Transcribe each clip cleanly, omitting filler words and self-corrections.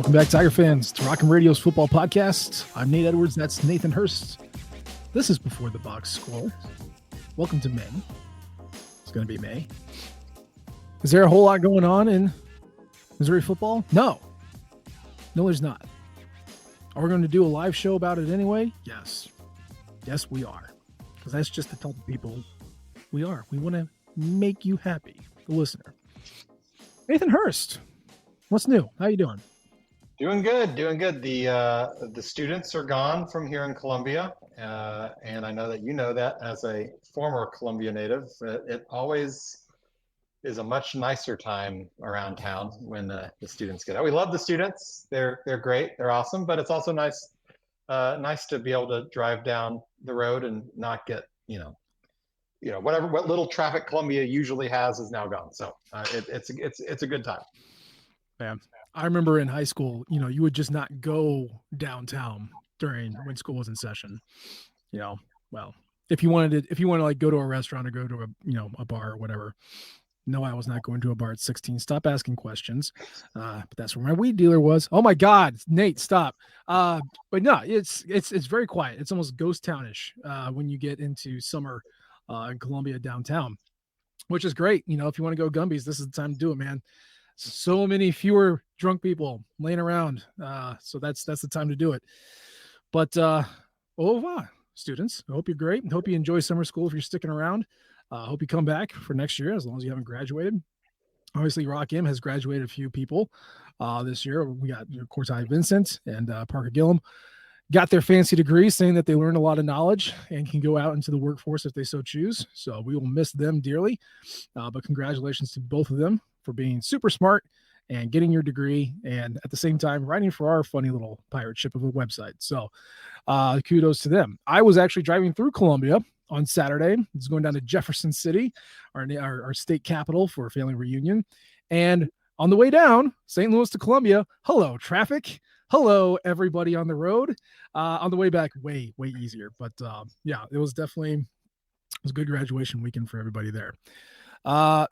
Welcome back, Tiger fans, to Rockin' Radio's football podcast. I'm Nate Edwards. That's Nathan Hurst. This is Before the Box Score. Welcome to May. It's going to be May. Is there a whole lot going on in Missouri football? No. No, there's not. Are we going to do a live show about it anyway? Yes. Yes, we are. Because that's just the type of people we are. We want to make you happy, the listener. Nathan Hurst, what's new? How you doing? Doing good. The students are gone from here in Columbia, and I know that you know that as a former Columbia native. It always is a much nicer time around town when the students get out. We love the students; they're great, they're awesome. But it's also nice to be able to drive down the road and not get what little traffic Columbia usually has is now gone. So it's a good time. Yeah. I remember in high school, you would just not go downtown when school was in session. Well, if you wanted to like go to a restaurant or go to a bar or whatever. No, I was not going to a bar at 16. Stop asking questions. But that's where my weed dealer was. Oh my God, Nate, stop. But no, it's very quiet. It's almost ghost townish when you get into summer in Columbia downtown, which is great. If you want to go Gumby's, this is the time to do it, man. So many fewer drunk people laying around. So that's the time to do it. But au revoir, students. I hope you're great and hope you enjoy summer school if you're sticking around. Hope you come back for next year as long as you haven't graduated. Obviously, Rock M has graduated a few people this year. We got, of course, Vincent and Parker Gillum got their fancy degrees, saying that they learned a lot of knowledge and can go out into the workforce if they so choose. So we will miss them dearly. But congratulations to both of them for being super smart and getting your degree and at the same time writing for our funny little pirate ship of a website. So kudos to them. I was actually driving through Columbia on Saturday. It's going down to Jefferson City, our state capital, for a family reunion. And on the way down, St. Louis to Columbia, hello, traffic. Hello, everybody on the road. On the way back, way, way easier. But yeah, it was a good graduation weekend for everybody there.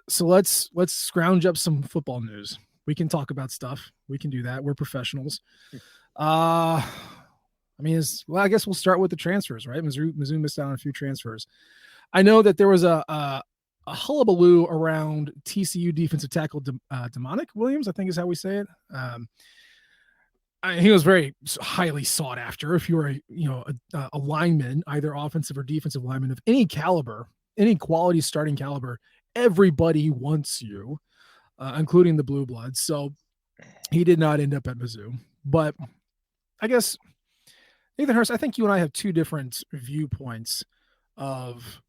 So let's scrounge up some football news. We can talk about stuff. We can do that. We're professionals. I guess we'll start with the transfers, right? Mizzou missed out on a few transfers. I know that there was a hullabaloo around TCU defensive tackle Demonic Williams, I think is how we say it. He was very highly sought after. If you were a lineman, either offensive or defensive lineman of any caliber, any quality starting caliber, everybody wants you, including the Blue Bloods. So he did not end up at Mizzou. But I guess, Nathan Hurst, I think you and I have two different viewpoints of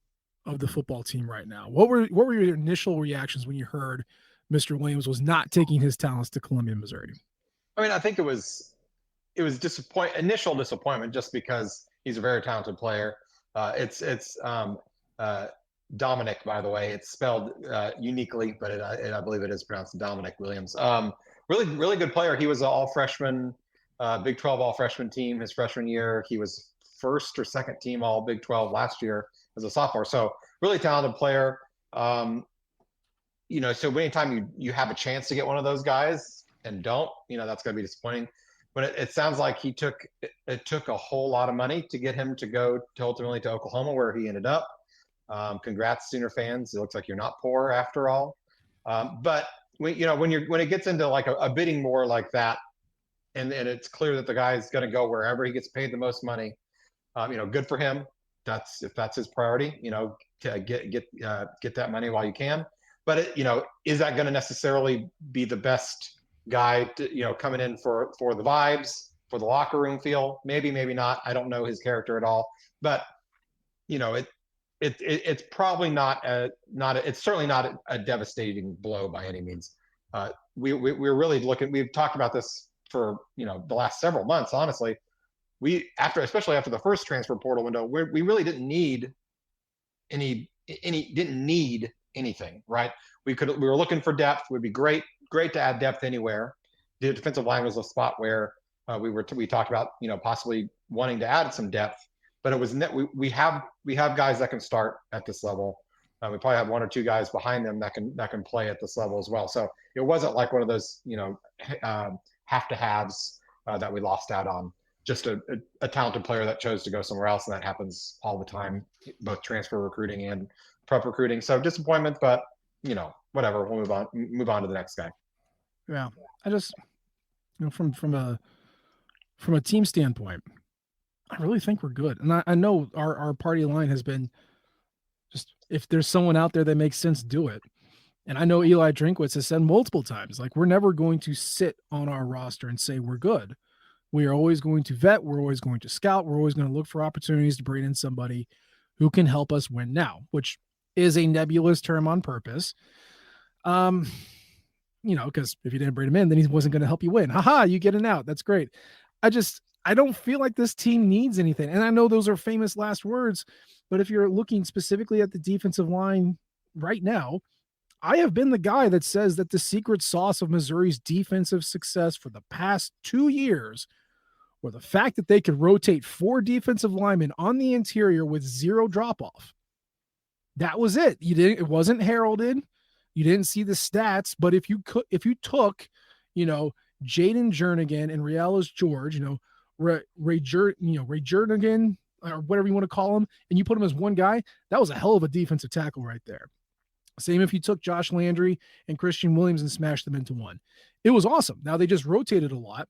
the football team right now. What were your initial reactions when you heard Mr. Williams was not taking his talents to Columbia, Missouri? I mean, I think it was initial disappointment just because he's a very talented player. It's Dominic, by the way. It's spelled uniquely, but I believe it is pronounced Dominic Williams. Really, really good player. He was an all-freshman, Big 12 all-freshman team his freshman year. He was first or second team all Big 12 last year as a sophomore. So really talented player. So anytime you have a chance to get one of those guys and don't, that's going to be disappointing. But it sounds like it took a whole lot of money to get him to go ultimately to Oklahoma, where he ended up. Congrats, Sooner fans. It looks like you're not poor after all. But when it gets into like a bidding war like that, and it's clear that the guy is going to go wherever he gets paid the most money, good for him. If that's his priority, to get that money while you can. But is that going to necessarily be the best guy to, coming in for the vibes, for the locker room feel? Maybe not. I don't know his character at all. But it's probably it's certainly not a devastating blow by any means. We're really looking. We've talked about this for the last several months. Honestly, especially after the first transfer portal window, we really didn't need anything, right? We were looking for depth. Would be great to add depth anywhere. The defensive line was a spot where we talked about possibly wanting to add some depth, but it was we have guys that can start at this level. We probably have one or two guys behind them that can play at this level as well. So it wasn't like one of those have-to-haves that we lost out on. Just a talented player that chose to go somewhere else, and that happens all the time, both transfer recruiting and prep recruiting. So disappointment, but whatever. We'll move on to the next guy. Yeah, I just from a team standpoint, I really think we're good, and I know our party line has been just if there's someone out there that makes sense, do it. And I know Eli Drinkwitz has said multiple times, like, we're never going to sit on our roster and say we're good. We are always going to vet. We're always going to scout. We're always going to look for opportunities to bring in somebody who can help us win now, which is a nebulous term on purpose. Because if you didn't bring him in, then he wasn't going to help you win. Haha, you get an out. That's great. I don't feel like this team needs anything. And I know those are famous last words, but if you're looking specifically at the defensive line right now, I have been the guy that says that the secret sauce of Missouri's defensive success for the past 2 years were the fact that they could rotate 4 defensive linemen on the interior with 0 drop off. That was it. It wasn't heralded. You didn't see the stats, but if you took, Jaden Jernigan and Rialis George, Ray Jernigan or whatever you want to call him, and you put him as one guy, that was a hell of a defensive tackle right there. Same if you took Josh Landry and Christian Williams and smashed them into one. It was awesome. Now they just rotated a lot.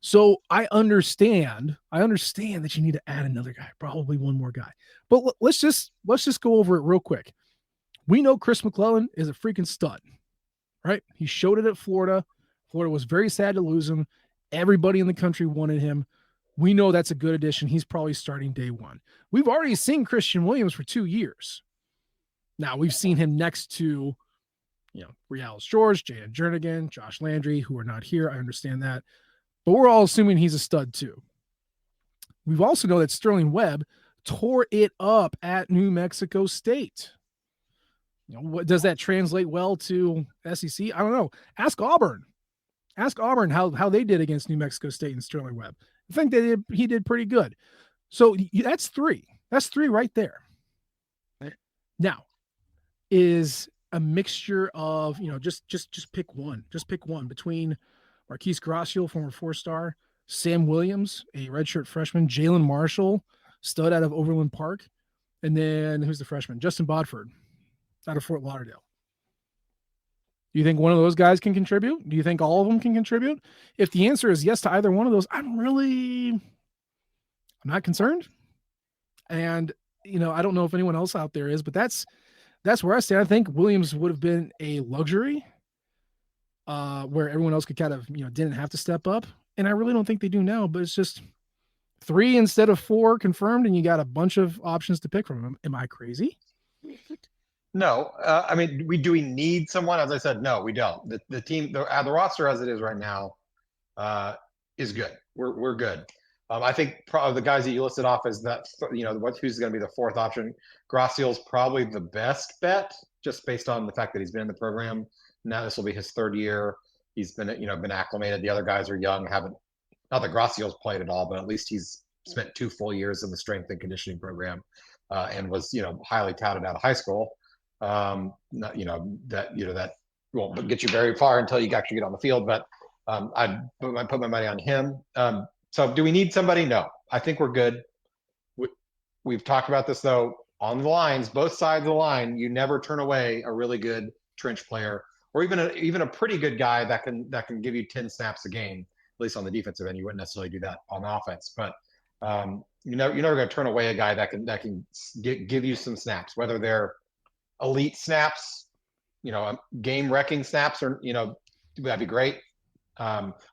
So I understand that you need to add another guy, probably one more guy. But let's just go over it real quick. We know Chris McClellan is a freaking stud, right? He showed it at Florida. Florida was very sad to lose him. Everybody in the country wanted him. We know that's a good addition. He's probably starting day one. We've already seen Christian Williams for 2 years. Now we've seen him next to, Rialis George, Jaden Jernigan, Josh Landry, who are not here. I understand that. But we're all assuming he's a stud too. We've also know that Sterling Webb tore it up at New Mexico State. What does that translate well to SEC? I don't know. Ask Auburn. How they did against New Mexico State and Sterling Webb. I think he did pretty good. So that's 3. That's 3 right there. Now, is a mixture of, just pick one. Just pick one between Marquise Gracio, former 4-star, Sam Williams, a redshirt freshman, Jalen Marshall, stud out of Overland Park, and then who's the freshman? Justin Bodford out of Fort Lauderdale. Do you think one of those guys can contribute? Do you think all of them can contribute? If the answer is yes to either one of those, I'm not concerned. And, I don't know if anyone else out there is, but that's where I stand. I think Williams would have been a luxury where everyone else could kind of, didn't have to step up. And I really don't think they do now, but it's just 3 instead of 4 confirmed, and you got a bunch of options to pick from. Am I crazy? No, do we need someone? As I said, no, we don't. The team, the roster as it is right now, is good. We're good. I think probably the guys that you listed off as that, who's going to be the 4th option. Gracio's probably the best bet, just based on the fact that he's been in the program. Now this will be his 3rd year. He's been acclimated. The other guys are young, not that Gracio's played at all, but at least he's spent 2 full years in the strength and conditioning program, and was highly touted out of high school. That won't get you very far until you actually get on the field, but I'd put my money on him. So do we need somebody? No, I think we're good. We've talked about this though, on the lines, both sides of the line, you never turn away a really good trench player, or even a pretty good guy that can give you 10 snaps a game, at least on the defensive end. You wouldn't necessarily do that on offense, but you're never going to turn away a guy that can give you some snaps, whether they're elite snaps, game wrecking snaps, or that'd be great.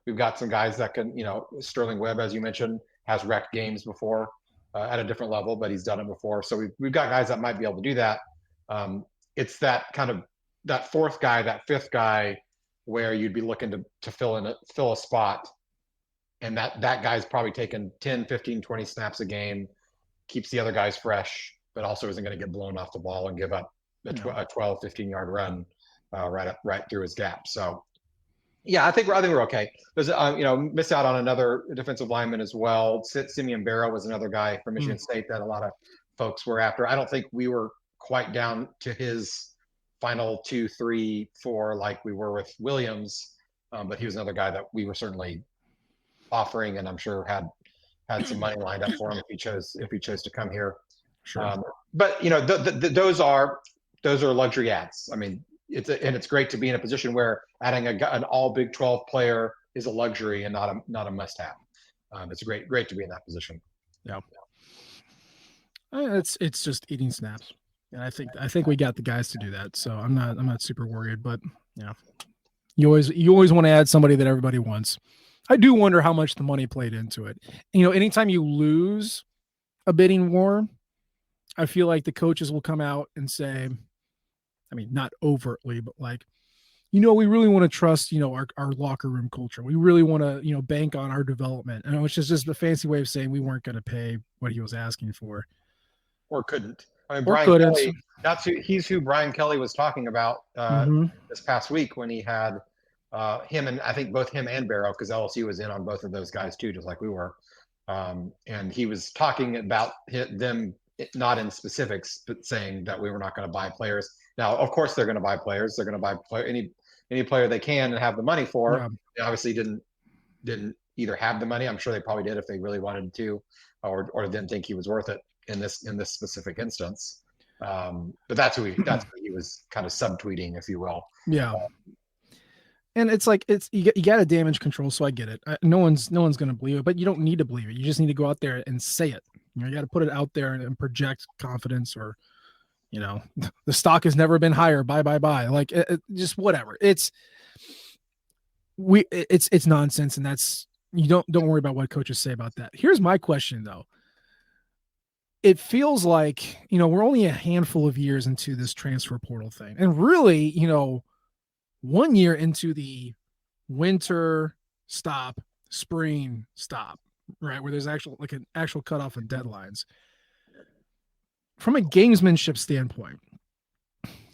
We've got some guys that can, Sterling Webb, as you mentioned, has wrecked games before at a different level, but he's done it before. So we've got guys that might be able to do that. It's that kind of that 4th guy, that 5th guy, where you'd be looking to fill a spot, and that guy's probably taking 10, 15, 20 snaps a game, keeps the other guys fresh, but also isn't going to get blown off the ball and give up a 12, 15-yard run right through his gap. So, yeah, I think we're okay. There's miss out on another defensive lineman as well. Simeon Barrow was another guy from Michigan State that a lot of folks were after. I don't think we were quite down to his final 2, 3, 4 like we were with Williams, But he was another guy that we were certainly offering, and I'm sure had some money lined up for him if he chose to come here. Sure. But those are luxury ads. I mean, it's great to be in a position where adding an all Big 12 player is a luxury and not a must have. It's great to be in that position. Yeah. It's just eating snaps, and I think we got the guys to do that. So I'm not super worried. But yeah, you always want to add somebody that everybody wants. I do wonder how much the money played into it. Anytime you lose a bidding war, I feel like the coaches will come out and say, I mean, not overtly, but like, we really want to trust, our locker room culture. We really want to, bank on our development. And which is just a fancy way of saying we weren't going to pay what he was asking for. Or couldn't. I mean, Or Brian couldn't. Kelly, he's who Brian Kelly was talking about this past week when he had him, and I think both him and Barrow, because LSU was in on both of those guys too, just like we were. And he was talking about them, not in specifics, but saying that we were not going to buy players. Now, of course, they're going to buy players. They're going to buy any player they can and have the money for. Yeah. They obviously didn't either have the money. I'm sure they probably did if they really wanted to, or didn't think he was worth it in this specific instance. But that's who he was kind of subtweeting, if you will. Yeah. And it's like you got to damage control, so I get it. No one's going to believe it, but you don't need to believe it. You just need to go out there and say it. You got to put it out there and project confidence, or the stock has never been higher. Buy. Like just whatever. It's nonsense, and that's you don't worry about what coaches say about that. Here's my question though. It feels like we're only a handful of years into this transfer portal thing, and really 1 year into the winter stop, spring stop, right? Where there's an actual cutoff of deadlines. From a gamesmanship standpoint,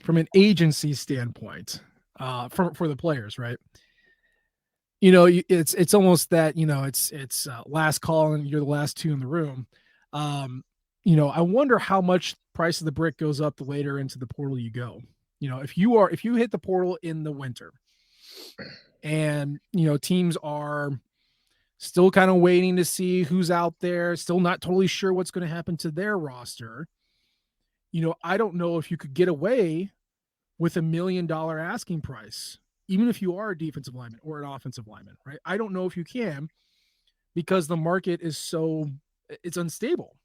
from an agency standpoint, for the players, right? It's almost that, it's last call and you're the last two in the room. I wonder how much price of the brick goes up the later into the portal you go. If you hit the portal in the winter and, teams are still kind of waiting to see who's out there, still not totally sure what's going to happen to their roster. I don't know if you could get away with $1 million asking price, even if you are a defensive lineman or an offensive lineman, right? I don't know if you can, because the market is it's unstable.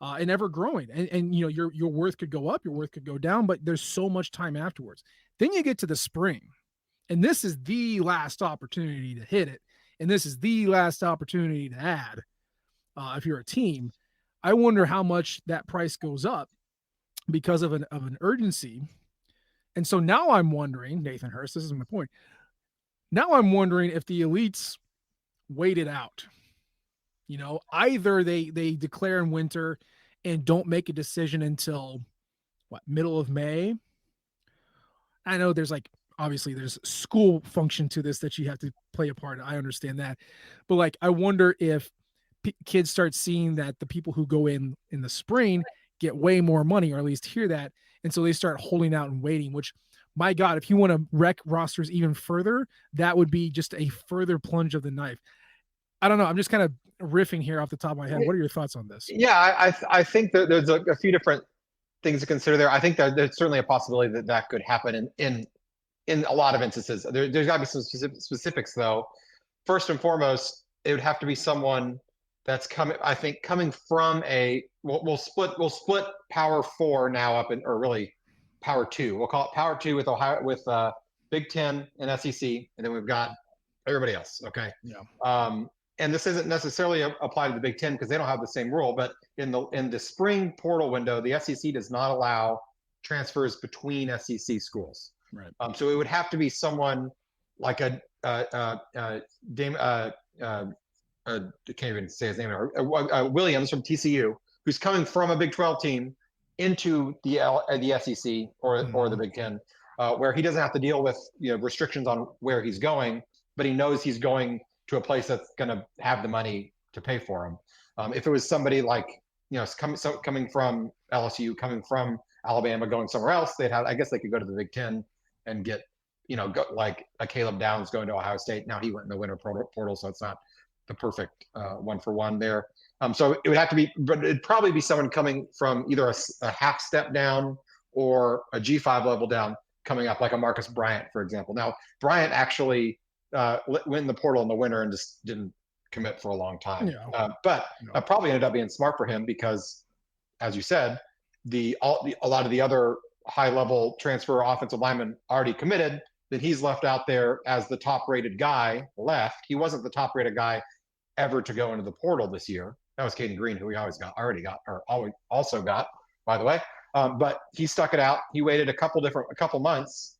And ever growing, and your worth could go up, your worth could go down, but there's so much time afterwards. Then you get to the spring, and this is the last opportunity to hit it, and this is the last opportunity to add. If you're a team, I wonder how much that price goes up because of an urgency. And so now I'm wondering, Nathan Hurst, this is my point. Now I'm wondering if the elites wait it out. Either they declare in winter and don't make a decision until middle of May. I know obviously there's school function to this that you have to play a part. I understand that, but I wonder if kids start seeing that the people who go in the spring get way more money, or at least hear that, and so they start holding out and waiting. Which, my God, if you want to wreck rosters even further, that would be just a further plunge of the knife. I don't know. I'm just kind of riffing here off the top of my head. What are your thoughts on this? Yeah, I think that there's a few different things to consider there. I think that there's certainly a possibility that could happen in a lot of instances. There's got to be some specifics, though. First and foremost, it would have to be someone that's coming from a we'll split Power 4 now up or really Power 2. We'll call it Power 2 with Big 10 and SEC, and then we've got everybody else. Okay. Yeah. And this isn't necessarily applied to the Big 10 because they don't have the same rule. But in the spring portal window, the SEC does not allow transfers between SEC schools. Right. So it would have to be someone like I can't even say his name, Williams from TCU, who's coming from a Big 12 team into the SEC or the Big 10, where he doesn't have to deal with restrictions on where he's going, but he knows he's going to a place that's going to have the money to pay for him. If it was somebody like coming from LSU, coming from Alabama, going somewhere else, I guess they could go to the Big 10 and get go, like a Caleb Downs going to Ohio State. Now he went in the winter portal, so it's not the perfect one for one there. So it would have to be, but it'd probably be someone coming from either a half step down or a G5 level down coming up, like a Marcus Bryant, for example. Now, Bryant actually went in the portal in the winter and just didn't commit for a long time. Yeah. But probably ended up being smart for him because, as you said, a lot of the other high-level transfer offensive linemen already committed. Then he's left out there as the top-rated guy left. He wasn't the top-rated guy ever to go into the portal this year. That was Caden Green, who he already got, by the way. But he stuck it out. He waited a couple months.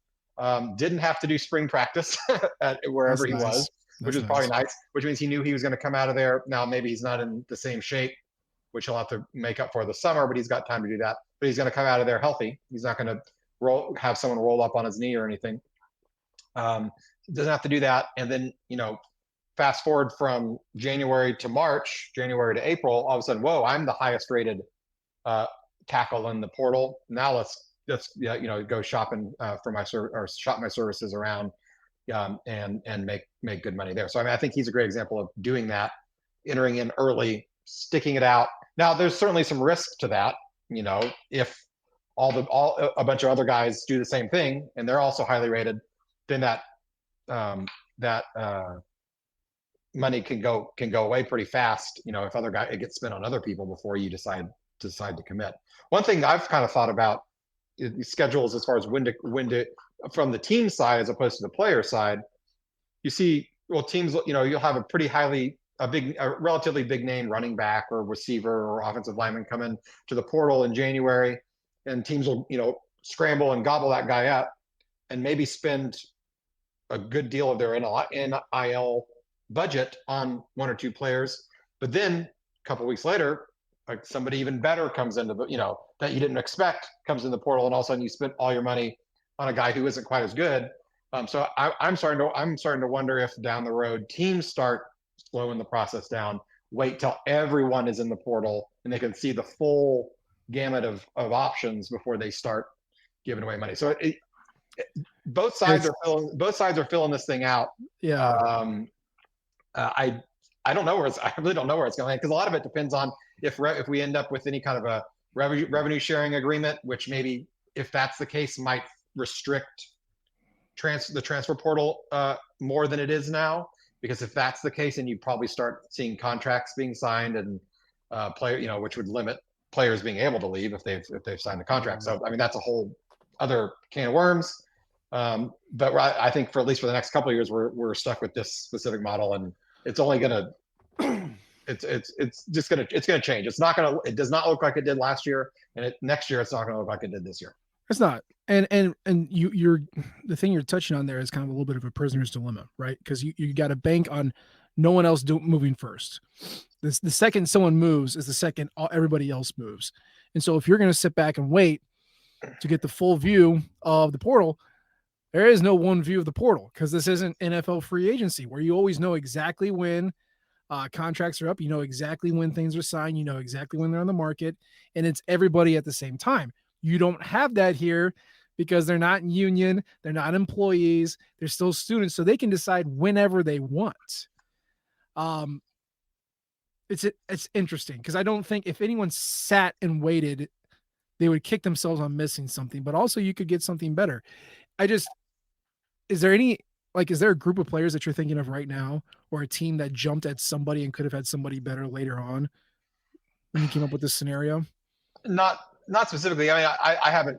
Didn't have to do spring practice at wherever he was, which was probably nice. Which means he knew he was going to come out of there. Now maybe he's not in the same shape, which he'll have to make up for the summer, but he's got time to do that. But he's going to come out of there healthy. He's not going to have someone roll up on his knee or anything. Doesn't have to do that. And then, fast forward from January to April, all of a sudden, whoa, I'm the highest rated tackle in the portal. Now let's go shopping shop my services around and make good money there. So I think he's a great example of doing that, entering in early, sticking it out. Now there's certainly some risk to that. If a bunch of other guys do the same thing and they're also highly rated, then that money can go away pretty fast. If it gets spent on other people before you decide to commit. One thing I've kind of thought about schedules as far as when to from the team side as opposed to the player side. You see, teams, you'll have a relatively big name running back or receiver or offensive lineman come in to the portal in January, and teams will scramble and gobble that guy up and maybe spend a good deal of their NIL budget on one or two players. But then a couple of weeks later, like somebody even better comes into the, that you didn't expect comes in the portal, and all of a sudden you spent all your money on a guy who isn't quite as good. So I'm starting to wonder if down the road teams start slowing the process down, wait till everyone is in the portal and they can see the full gamut of options before they start giving away money. So both sides are filling this thing out. Yeah. I don't know I really don't know where it's going, because a lot of it depends on if we end up with any kind of a revenue sharing agreement, which maybe, if that's the case, might restrict the transfer portal more than it is now. Because if that's the case, then you probably start seeing contracts being signed and which would limit players being able to leave if they've signed the contract. So that's a whole other can of worms. But I think at least for the next couple of years, we're stuck with this specific model, and it's only gonna it's gonna change. It does not look like it did last year, and next year it's not gonna look like it did this year. It's not. And you're the thing you're touching on there is kind of a little bit of a prisoner's dilemma, right? Because you got to bank on no one else moving first. The second someone moves is the second everybody else moves. And so if you're going to sit back and wait to get the full view of the portal, there is no one view of the portal, because this isn't NFL free agency where you always know exactly when contracts are up. You know exactly when things are signed. You know exactly when they're on the market, and it's everybody at the same time. You don't have that here because they're not in union. They're not employees. They're still students, so they can decide whenever they want. It's interesting because I don't think if anyone sat and waited, they would kick themselves on missing something, but also you could get something better. Is there a group of players that you're thinking of right now, or a team that jumped at somebody and could have had somebody better later on when you came up with this scenario? Not specifically. I haven't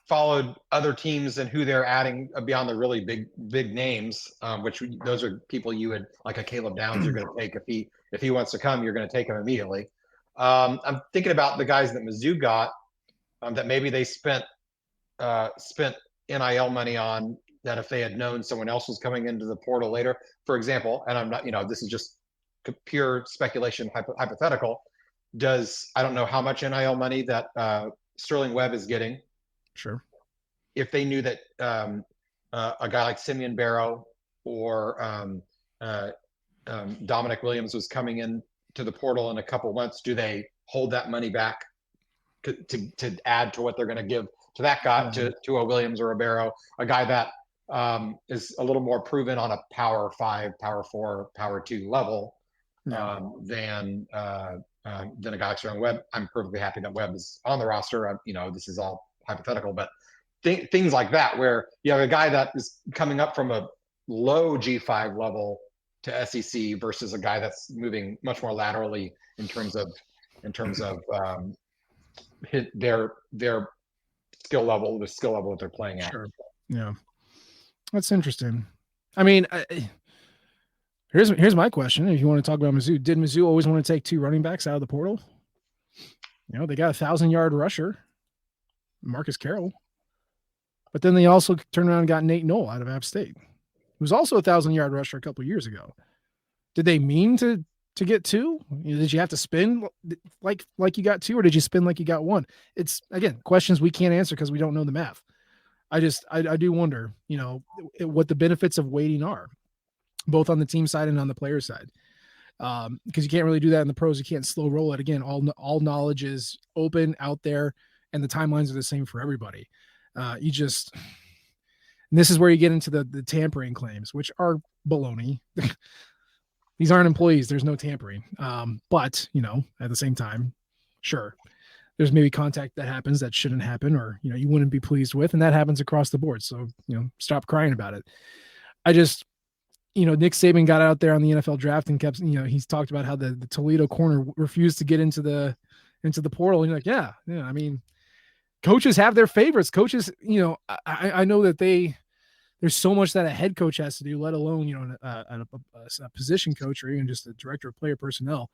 followed other teams and who they're adding beyond the really big names, which those are people you would, like a Caleb Downs, you're going to take if he wants to come, you're going to take him immediately. I'm thinking about the guys that Mizzou got that maybe they spent NIL money on, that if they had known someone else was coming into the portal later, for example, and I'm not, this is just pure speculation, hypothetical. I don't know how much NIL money that Sterling Webb is getting. Sure. If they knew that a guy like Simeon Barrow or Dominic Williams was coming in to the portal in a couple months, do they hold that money back to add to what they're going to give to that guy, to a Williams or a Barrow, a guy that is a little more proven on a Power 5, Power 4, Power 2 level Yeah. than a guy like Sterling Webb. I'm perfectly happy that Webb is on the roster. This is all hypothetical, but things like that, where you have a guy that is coming up from a low G5 level to SEC versus a guy that's moving much more laterally in terms of their skill level, the skill level that they're playing at. Sure. Yeah. That's interesting. I mean, here's my question. If you want to talk about Mizzou, did Mizzou always want to take 2 running backs out of the portal? They got a 1,000-yard rusher, Marcus Carroll. But then they also turned around and got Nate Knoll out of App State, who was also a 1,000-yard rusher a couple of years ago. Did they mean to get 2? Did you have to spin like you got 2, or did you spin like you got 1? It's, again, questions we can't answer because we don't know the math. I do wonder, what the benefits of waiting are, both on the team side and on the player side. Because you can't really do that in the pros. You can't slow roll it. Again, all knowledge is open out there, and the timelines are the same for everybody. And this is where you get into the tampering claims, which are baloney. These aren't employees. There's no tampering. But, at the same time, sure, there's maybe contact that happens that shouldn't happen, or, you wouldn't be pleased with, and that happens across the board. So, stop crying about it. I just, Nick Saban got out there on the NFL draft and kept, he's talked about how the Toledo corner refused to get into the portal. And you're like, yeah. I mean, coaches have their favorites. Coaches, I know that there's so much that a head coach has to do, let alone, a position coach or even just a director of player personnel.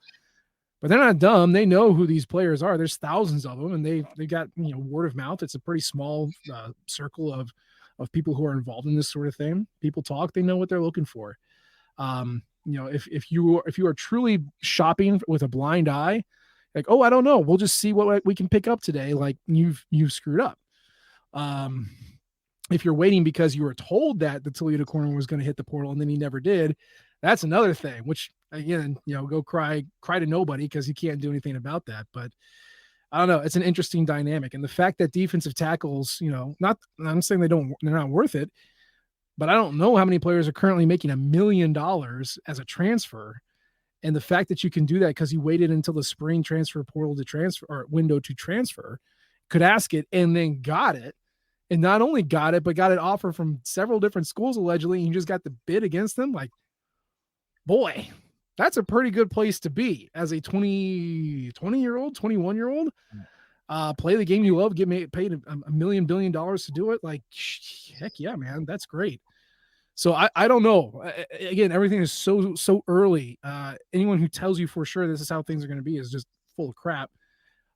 But they're not dumb. They know who these players are. There's thousands of them, and they got, word of mouth. It's a pretty small circle of people who are involved in this sort of thing. People talk. They know what they're looking for. If you are truly shopping with a blind eye, like, oh, I don't know, we'll just see what we can pick up today. Like, you've screwed up. If you're waiting because you were told that the Toledo corner was going to hit the portal and then he never did, that's another thing, which, again, go cry to nobody, because you can't do anything about that. But I don't know. It's an interesting dynamic. And the fact that defensive tackles, I'm saying they're not worth it, but I don't know how many players are currently making $1 million as a transfer. And the fact that you can do that because you waited until the spring transfer portal to transfer, or window to transfer, could ask it and then got it. And not only got it, but got it offered from several different schools, allegedly, and you just got the bid against them. Like, boy, that's a pretty good place to be as a 20-year-old, 21-year-old. Play the game you love, get paid $1 billion to do it. Like, heck yeah, man, that's great. So I don't know. Again, everything is so early. Anyone who tells you for sure this is how things are going to be is just full of crap.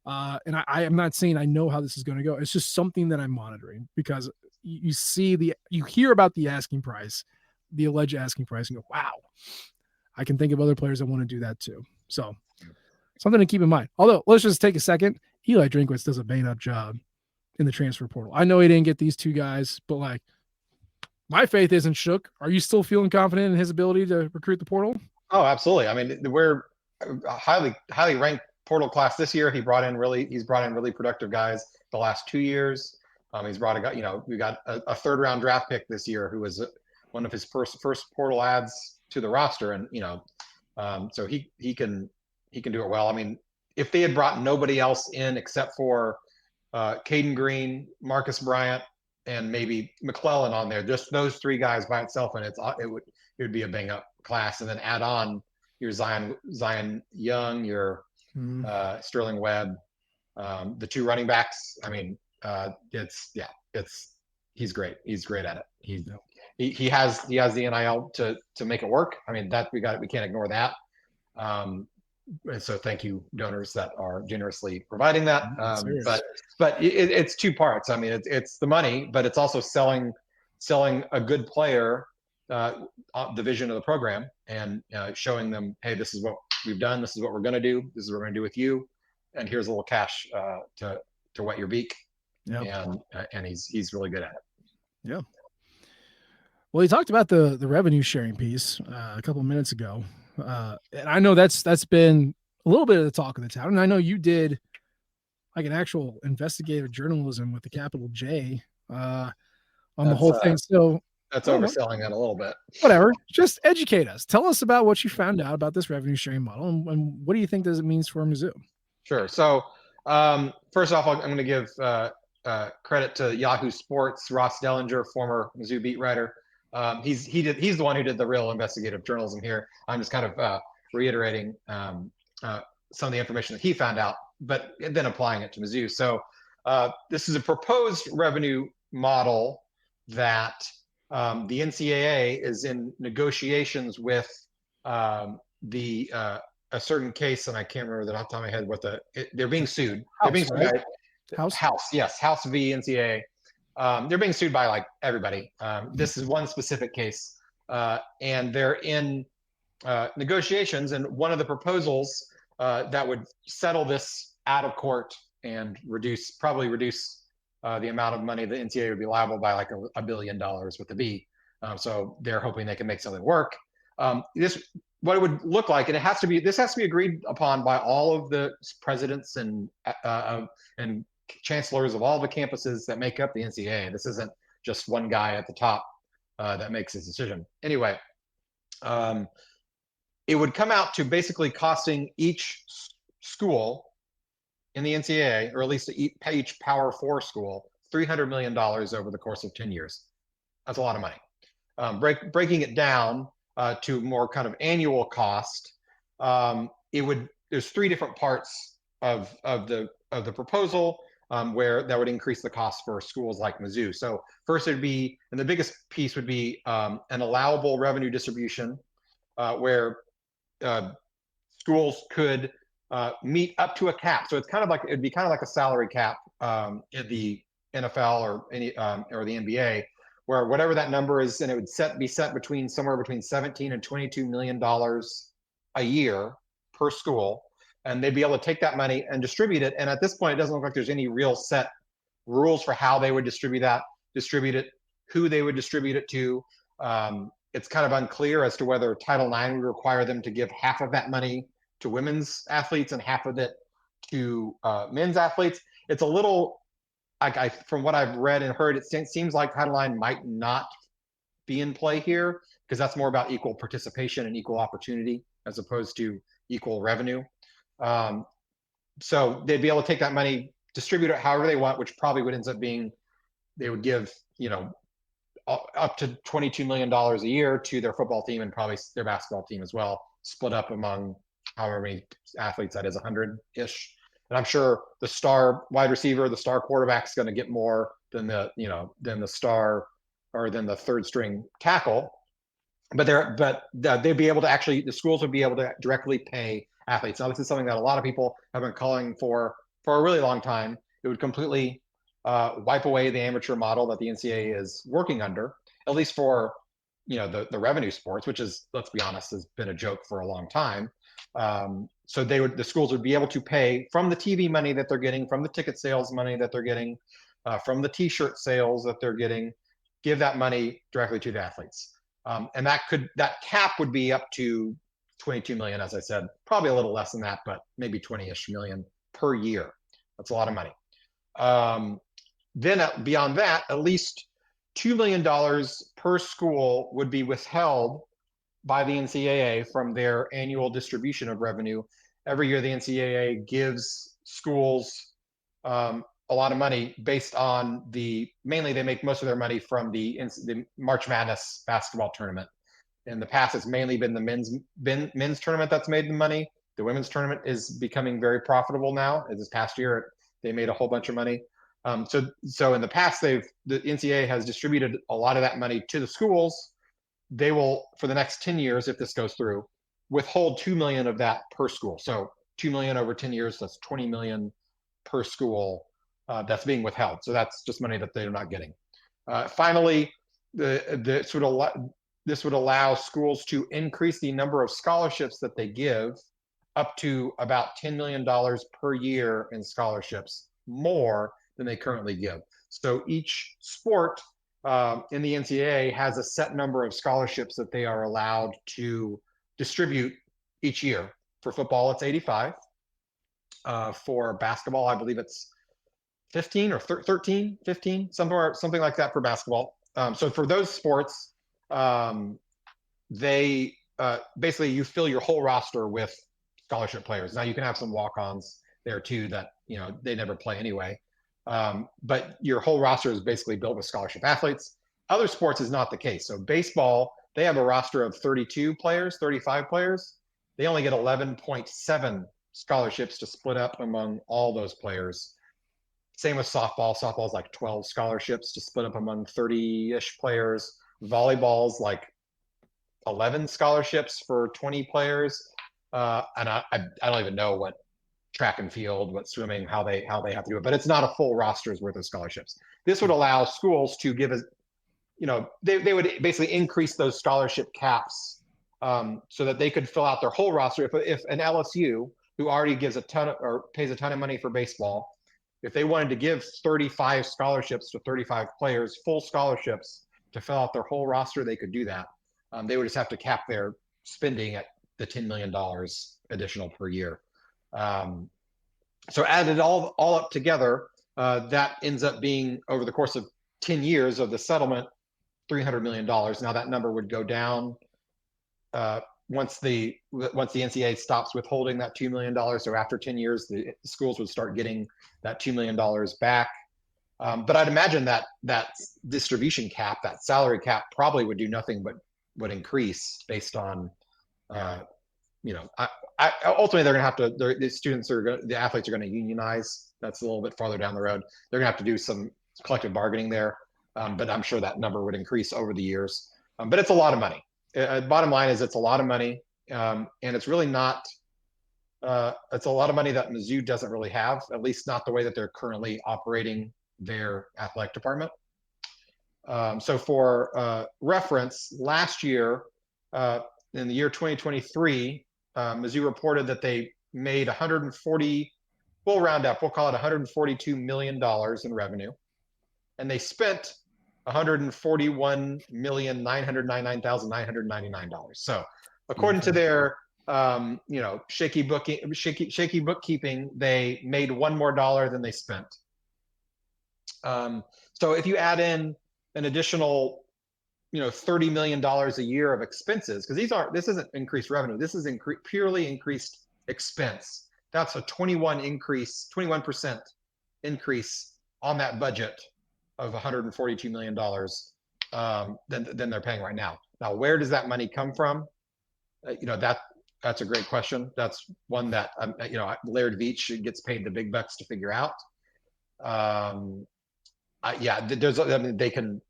And I am not saying I know how this is going to go. It's just something that I'm monitoring, because you hear about the asking price, the alleged asking price, and go, wow, I can think of other players that want to do that too. So something to keep in mind. Although, let's just take a second. Eli Drinkwitz does a bang-up job in the transfer portal. I know he didn't get these 2 guys, but, like, my faith isn't shook. Are you still feeling confident in his ability to recruit the portal? Oh, absolutely. I mean, we're a highly ranked portal class this year. He's brought in really productive guys the last 2 years. He's brought a guy, we got a 3rd round draft pick this year who was one of his first portal adds to the roster. And, so he can do it well. I mean, if they had brought nobody else in except for Caden Green, Marcus Bryant, and maybe McClellan on there, just those 3 guys by itself, and it would be a bang up class. And then add on your Zion Young, your Sterling Webb, the 2 running backs. I mean, he's great. He's great at it. He has the NIL to make it work. I mean, that we can't ignore that. And so thank you, donors that are generously providing that. But it's 2 parts. I mean, it's the money, but it's also selling a good player the vision of the program, and showing them, hey, this is what we've done. This is what we're going to do. This is what we're going to do with you. And here's a little cash to wet your beak. Yep. And he's really good at it. Yeah. Well, he talked about the revenue sharing piece a couple of minutes ago. And I know that's been a little bit of the talk of the town. And I know you did like an actual investigative journalism with the capital J on the whole thing. So That's I don't know. overselling it a little bit. Whatever. Just educate us. Tell us about what you found out about this revenue sharing model, and what do you think it means for Mizzou? Sure. So first off, I'm going to give credit to Yahoo Sports, Ross Dellinger, former Mizzou beat writer. He's the one who did the real investigative journalism here. I'm just kind of reiterating some of the information that he found out, but then applying it to Mizzou. So this is a proposed revenue model that the NCAA is in negotiations with the a certain case, and I can't remember that off the top of my head. They're being sued. They're being sued by House v NCAA. They're being sued by like everybody. This is one specific case, and they're in negotiations. And one of the proposals that would settle this out of court and probably reduce the amount of money the NCAA would be liable by like $1 billion with the B. So they're hoping they can make something work. What it would look like, and this has to be agreed upon by all of the presidents and chancellors of all the campuses that make up the NCAA. This isn't just one guy at the top that makes this decision. Anyway, it would come out to basically costing each school in the NCAA, or at least each Power 4 school, $300 million over the course of 10 years. That's a lot of money. Breaking it down to more kind of annual cost, there's three different parts of the proposal where that would increase the cost for schools like Mizzou. So first it'd be, and the biggest piece would be an allowable revenue distribution where schools could meet up to a cap. So it'd be kind of like a salary cap in the NFL or the NBA, where whatever that number is, and it would be set somewhere between $17 and $22 million a year per school, and they'd be able to take that money and distribute it. And at this point, it doesn't look like there's any real set rules for how they would distribute it, who they would distribute it to. It's kind of unclear as to whether Title IX would require them to give half of that money to women's athletes and half of it to men's athletes. It's a little, from what I've read and heard, it seems like Title IX might not be in play here, because that's more about equal participation and equal opportunity as opposed to equal revenue. So they'd be able to take that money, distribute it however they want, which probably would end up being, they would give, up to $22 million a year to their football team and probably their basketball team as well, split up among however many athletes that is, 100-ish. And I'm sure the star wide receiver, the star quarterback is going to get more than the star or than the third string tackle. But they'd be able to the schools would be able to directly pay athletes. Now, this is something that a lot of people have been calling for a really long time. It would completely wipe away the amateur model that the NCAA is working under, at least for the revenue sports, which is, let's be honest, has been a joke for a long time. So the schools would be able to pay from the TV money that they're getting, from the ticket sales money that they're getting, from the T-shirt sales that they're getting, give that money directly to the athletes. And that cap would be up to 22 million, as I said, probably a little less than that, but maybe 20-ish million per year. That's a lot of money. Then beyond that, at least $2 million per school would be withheld by the NCAA from their annual distribution of revenue. Every year, the NCAA gives schools a lot of money based on mainly they make most of their money from the March Madness basketball tournament. In the past, it's mainly been the men's tournament that's made the money. The women's tournament is becoming very profitable now. This past year, they made a whole bunch of money. So in the past, the NCAA has distributed a lot of that money to the schools. They will, for the next 10 years, if this goes through, withhold 2 million of that per school. So 2 million over 10 years, that's 20 million per school that's being withheld. So that's just money that they're not getting. Finally, this would allow schools to increase the number of scholarships that they give up to about $10 million per year in scholarships, more than they currently give. So each sport in the NCAA has a set number of scholarships that they are allowed to distribute each year. For football, it's 85. For basketball, I believe it's 15 or 13, 15, something like that for basketball. So for those sports, they basically you fill your whole roster with scholarship players. Now you can have some walk-ons there too that they never play anyway, but your whole roster is basically built with scholarship athletes. Other sports is not the case. So baseball, they have a roster of 32 players, 35 players. They only get 11.7 scholarships to split up among all those players. Same with softball. Softball is like 12 scholarships to split up among 30-ish players. Volleyball's like 11 scholarships for 20 players. And I don't even know what track and field, what swimming, how they have to do it, but it's not a full roster's worth of scholarships. This would allow schools to give us, they would basically increase those scholarship caps so that they could fill out their whole roster. If an LSU who already gives pays a ton of money for baseball, if they wanted to give 35 scholarships to 35 players, full scholarships to fill out their whole roster, they could do that. They would just have to cap their spending at the $10 million additional per year. So added all up together, that ends up being, over the course of 10 years of the settlement, $300 million. Now that number would go down once the NCAA stops withholding that $2 million. So after 10 years, the schools would start getting that $2 million back. But I'd imagine that distribution cap, that salary cap, probably would do nothing but would increase based on, ultimately they're going to have to. The athletes are going to unionize. That's a little bit farther down the road. They're going to have to do some collective bargaining there. But I'm sure that number would increase over the years. But it's a lot of money. Bottom line is it's a lot of money, and it's really not. It's a lot of money that Mizzou doesn't really have, at least not the way that they're currently operating their athletic department. So for reference, last year, in the year 2023, Mizzou reported that they made 140. We'll round up. We'll call it $142 million in revenue, and they spent $141,999,999. So, according to their shaky bookkeeping, they made one more dollar than they spent. So if you add in an additional, $30 million a year of expenses, because this isn't increased revenue, this is purely increased expense. That's a 21% increase on that budget of $142 million than they're paying right now. Now, where does that money come from? That's a great question. That's one that Laird Veach gets paid the big bucks to figure out. They can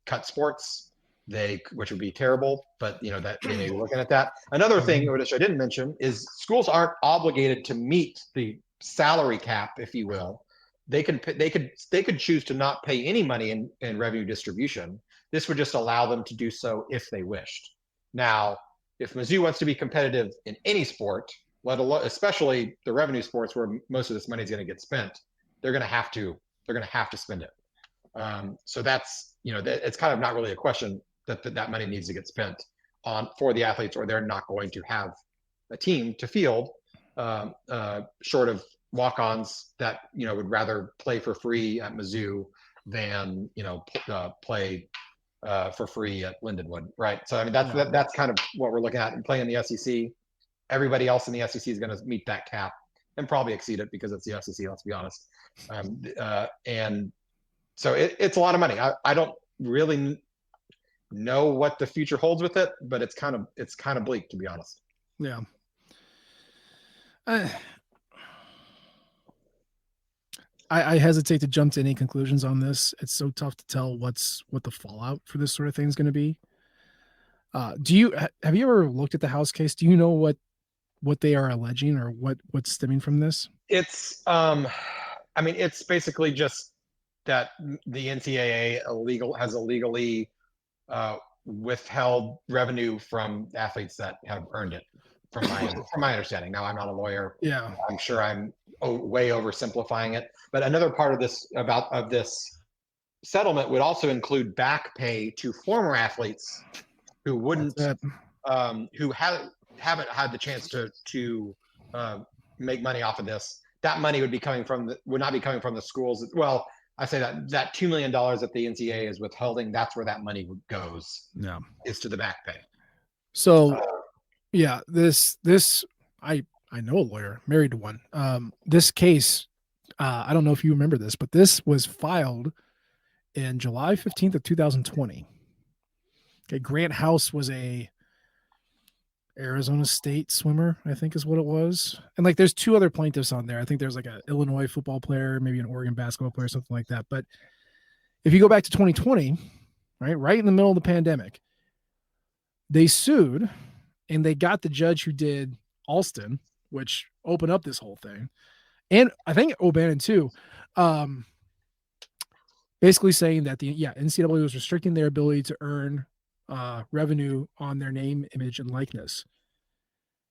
cut sports, which would be terrible, but that they may be looking at that. Another thing which I didn't mention is schools aren't obligated to meet the salary cap, if you will. They could choose to not pay any money in revenue distribution. This would just allow them to do so if they wished. Now, if Mizzou wants to be competitive in any sport, especially the revenue sports where most of this money is going to get spent, they're going to have to spend it. So that's it's kind of not really a question that money needs to get spent for the athletes, or they're not going to have a team to field, short of walk-ons that would rather play for free at Mizzou than play for free at Lindenwood, right? So that's kind of what we're looking at. And playing in the SEC, everybody else in the SEC is going to meet that cap and probably exceed it because it's the SEC. Let's be honest. And so it's a lot of money. I don't really know what the future holds with it, but it's kind of bleak, to be honest. Yeah. I hesitate to jump to any conclusions on this. It's so tough to tell what the fallout for this sort of thing is going to be. Have you ever looked at the House case? Do you know what they are alleging or what's stemming from this? It's it's basically just that the NCAA has illegally withheld revenue from athletes that have earned it, from my understanding. Now, I'm not a lawyer. Yeah, I'm sure I'm way oversimplifying it. But another part of this settlement would also include back pay to former athletes who wouldn't, who haven't had the chance to make money off of this. That money would not be coming from the schools. Well, I say that $2 million that the NCAA is withholding, that's where that money goes, Yeah. is to the back pay. So yeah, this I know a lawyer, married to one. This case, I don't know if you remember this, but this was filed in July 15th of 2020. Okay, Grant House was a Arizona State swimmer, I think is what it was. And like there's two other plaintiffs on there. I think there's like a Illinois football player, maybe an Oregon basketball player, something like that. But if you go back to 2020, right in the middle of the pandemic, they sued and they got the judge who did Alston, which opened up this whole thing. And I think O'Bannon too, um, basically saying that the NCAA was restricting their ability to earn revenue on their name, image, and likeness.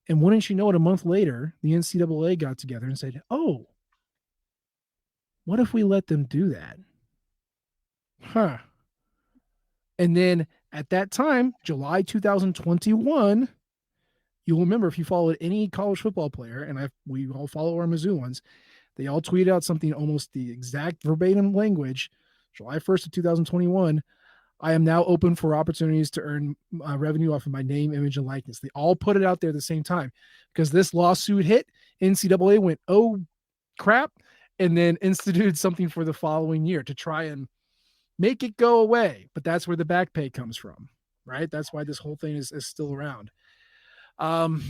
And wouldn't you know it, a month later, the NCAA got together and said, oh, what if we let them do that? Huh. And then at that time, July 2021, you'll remember if you followed any college football player, and we all follow our Mizzou ones, they all tweeted out something almost the exact verbatim language. July 1st of 2021, I am now open for opportunities to earn revenue off of my name, image, and likeness. They all put it out there at the same time because this lawsuit hit. NCAA went, oh, crap, and then instituted something for the following year to try and make it go away. But that's where the back pay comes from, right? That's why this whole thing is still around. I'll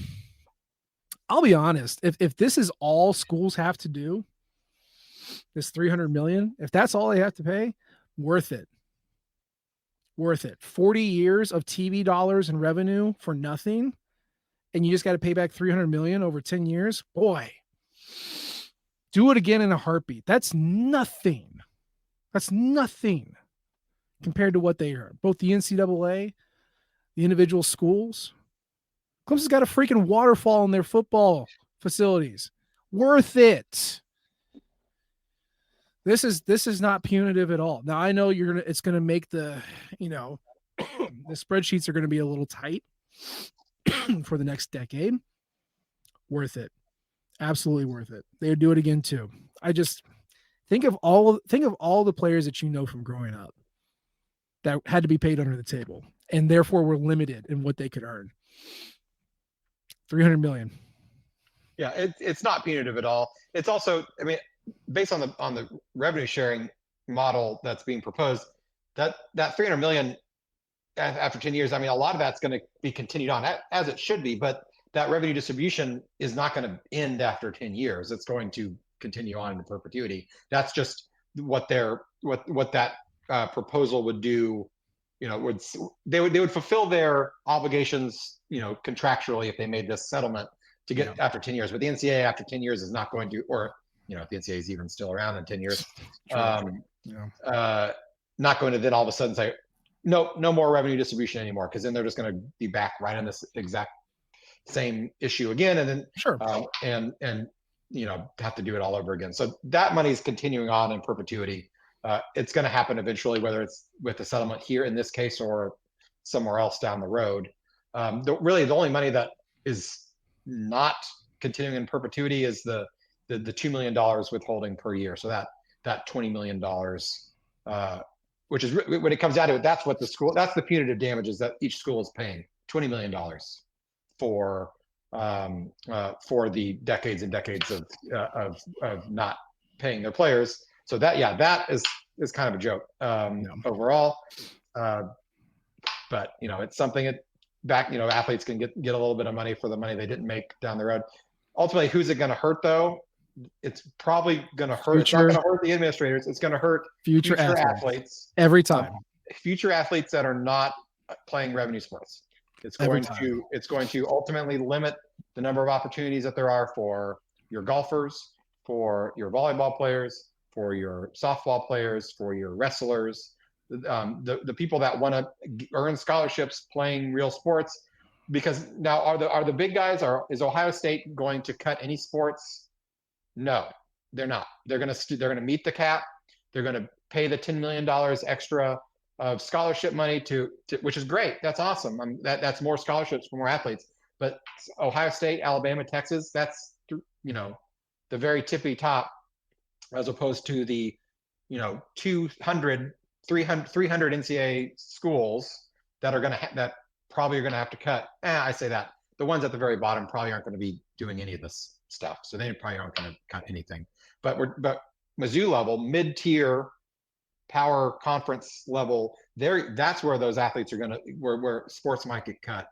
be honest. If this is all schools have to do, this $300 million, if that's all they have to pay, worth it. Worth it. 40 years of TV dollars and revenue for nothing, and you just got to pay back $300 million over 10 years. Boy, do it again in a heartbeat. That's nothing. That's nothing compared to what they earn. Both the NCAA, the individual schools. Clemson's got a freaking waterfall in their football facilities. Worth it. This is not punitive at all. Now I know it's gonna make the the spreadsheets are gonna be a little tight for the next decade. Worth it. Absolutely worth it. They would do it again too. I just think of all the players that you know from growing up that had to be paid under the table and therefore were limited in what they could earn. $300 million. Yeah, it's not punitive at all. It's also, I mean, based on the revenue sharing model that's being proposed, that $300 million after 10 years, I mean, a lot of that's going to be continued on as it should be, but that revenue distribution is not going to end after 10 years. It's going to continue on into perpetuity. That's just what that proposal would do. They would fulfill their obligations, contractually if they made this settlement to get after 10 years. But the NCAA after 10 years is not going to, or if the NCAA is even still around in 10 years, not going to then all of a sudden say, no more revenue distribution anymore, because then they're just going to be back right on this exact same issue again, and then and have to do it all over again. So that money is continuing on in perpetuity. It's going to happen eventually, whether it's with the settlement here in this case or somewhere else down the road. Really, the only money that is not continuing in perpetuity is the $2 million withholding per year. So that $20 million, which is when it comes down to it, that's the punitive damages that each school is paying, $20 million for the decades and decades of not paying their players. So that is kind of a joke overall. But it's something athletes can get a little bit of money for the money they didn't make down the road. Ultimately, who's it going to hurt though? It's probably going to hurt. It's not going to hurt the administrators. It's going to hurt future athletes every time. Future athletes that are not playing revenue sports. It's going to ultimately limit the number of opportunities that there are for your golfers, for your volleyball players, for your softball players, for your wrestlers, the people that want to earn scholarships playing real sports. Because now are the big guys, is Ohio State going to cut any sports? No, they're not. They're going to meet the cap. They're going to pay the $10 million extra of scholarship money to which is great. That's awesome. That's more scholarships for more athletes. But Ohio State, Alabama, Texas, that's the very tippy top, as opposed to the 200, 300 NCAA schools that are going to that probably are going to have to cut. I say that the ones at the very bottom probably aren't going to be doing any of this stuff, so they probably aren't going to cut anything. But Mizzou level, mid-tier, power conference level, that's where those athletes are going to where sports might get cut,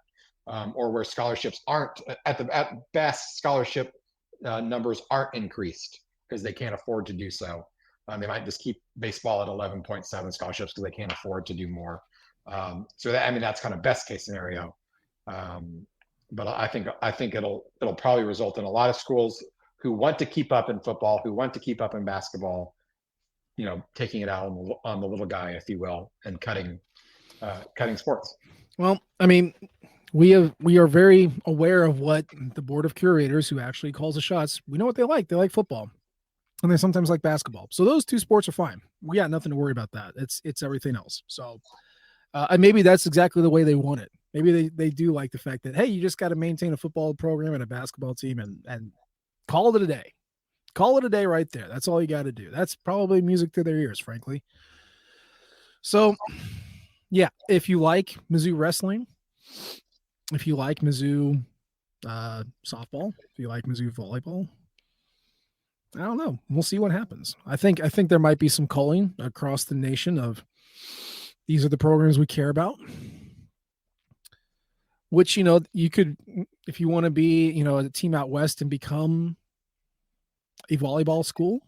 or where scholarships aren't at best scholarship numbers aren't increased because they can't afford to do so. They might just keep baseball at 11.7 scholarships because they can't afford to do more. So that's kind of best case scenario. But I think it'll probably result in a lot of schools who want to keep up in football, who want to keep up in basketball, taking it out on the little guy, if you will, and cutting sports. Well, I mean, we are very aware of what the board of curators, who actually calls the shots, we know what they like. They like football, and they sometimes like basketball. So those two sports are fine. We got nothing to worry about that. It's everything else. So and maybe that's exactly the way they want it. Maybe they do like the fact that, hey, you just got to maintain a football program and a basketball team and call it a day. Call it a day right there. That's all you got to do. That's probably music to their ears, frankly. So, yeah, if you like Mizzou wrestling, if you like Mizzou softball, if you like Mizzou volleyball, I don't know. We'll see what happens. I think there might be some culling across the nation of these are the programs we care about. Which, you could, if you want to be, a team out west and become a volleyball school,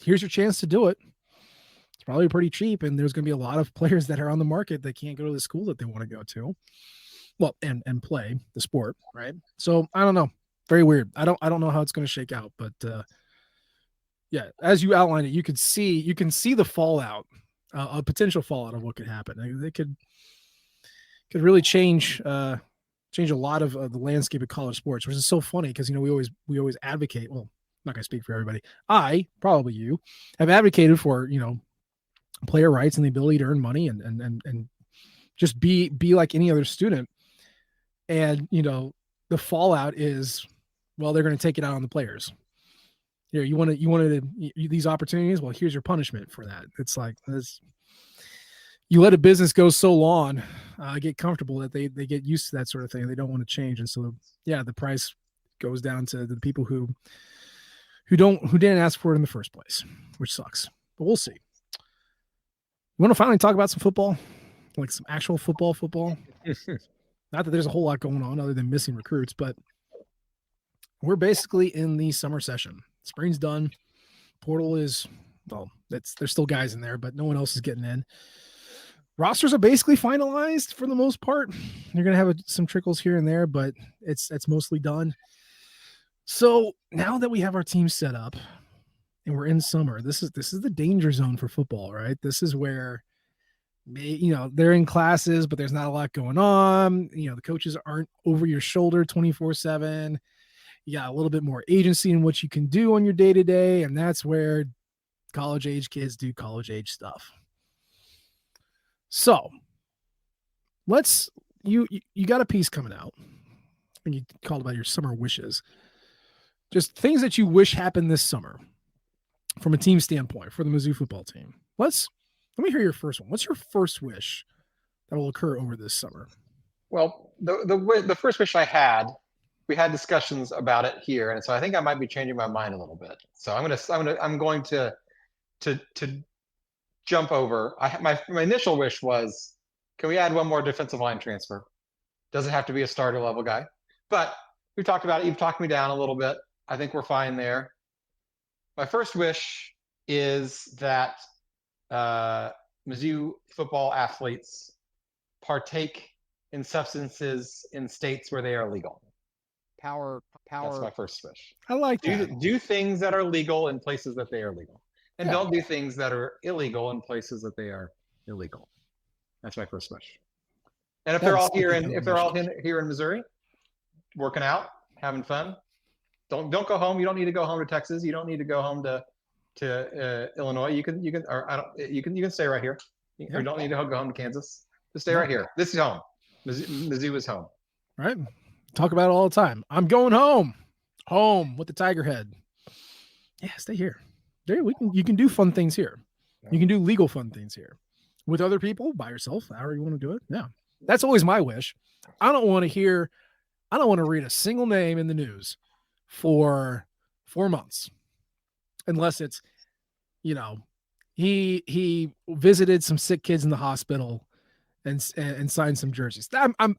here's your chance to do it. It's probably pretty cheap, and there's going to be a lot of players that are on the market that can't go to the school that they want to go to. Well, and play the sport, right? So I don't know. Very weird. I don't know how it's going to shake out, but yeah, as you outlined it, you can see the fallout, a potential fallout of what could happen. They could really change a lot of the landscape of college sports, which is so funny because we always advocate. Well, I'm not going to speak for everybody. I, probably you, have advocated for player rights and the ability to earn money and just be like any other student. And the fallout is, well, they're going to take it out on the players. You wanted these opportunities. Well, here's your punishment for that. It's like this. You let a business go so long, get comfortable that they get used to that sort of thing. They don't want to change, and so yeah, the price goes down to the people who didn't ask for it in the first place, which sucks. But we'll see. You want to finally talk about some football, like some actual football. Not that there's a whole lot going on other than missing recruits, but we're basically in the summer session. Spring's done. Portal is, well, there's still guys in there, but no one else is getting in. Rosters are basically finalized for the most part. You're going to have some trickles here and there, but it's mostly done. So now that we have our team set up and we're in summer, this is the danger zone for football, right? This is where they're in classes, but there's not a lot going on. The coaches aren't over your shoulder 24/7. You got a little bit more agency in what you can do on your day-to-day, and that's where college age kids do college age stuff. So you got a piece coming out, and you called about your summer wishes, just things that you wish happened this summer from a team standpoint for the Mizzou football team. Let me hear your first one. What's your first wish that will occur over this summer? Well, the first wish I had, we had discussions about it here, and so I think I might be changing my mind a little bit. So I'm going to jump over. My initial wish was, can we add one more defensive line transfer? Doesn't have to be a starter level guy, but we talked about it. You've talked me down a little bit. I think we're fine there. My first wish is that Mizzou football athletes partake in substances in states where they are legal. Power. That's my first wish. I like that. Do things that are legal in places that they are legal, and don't do things that are illegal in places that they are illegal. That's my first wish. And if they're all here in Missouri, working out, having fun, don't go home. You don't need to go home to Texas. You don't need to go home to Illinois. You can stay right here. You don't need to go home to Kansas. Just stay right here. This is home. Mizzou is home. Right. Talk about it all the time. I'm going home with the tiger head. Yeah, stay here. You can do fun things here. You can do legal fun things here with other people, by yourself, however you want to do it. Yeah. That's always my wish. I don't want to read a single name in the news for 4 months unless it's, you know, he visited some sick kids in the hospital and signed some jerseys.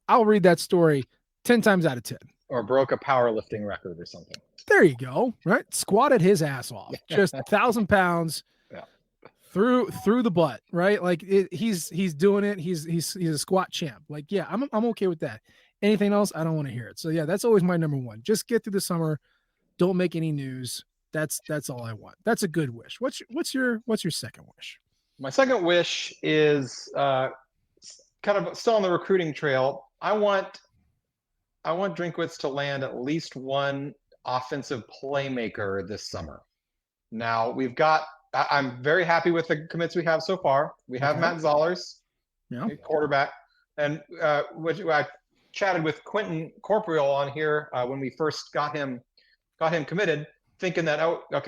I'll read that story 10 times out of 10. Or broke a powerlifting record or something. There you go. Right. Squatted his ass off. Just 1,000 pounds through the butt. Right. Like he's doing it. He's a squat champ. Like, yeah, I'm okay with that. Anything else? I don't want to hear it. So yeah, that's always my number one. Just get through the summer. Don't make any news. That's all I want. That's a good wish. What's your second wish? My second wish is kind of still on the recruiting trail. I want Drinkwitz to land at least one offensive playmaker this summer. Now I'm very happy with the commits we have so far. We have Matt Zollers, quarterback, and which I chatted with Quentin Corporeal on here when we first got him committed, thinking that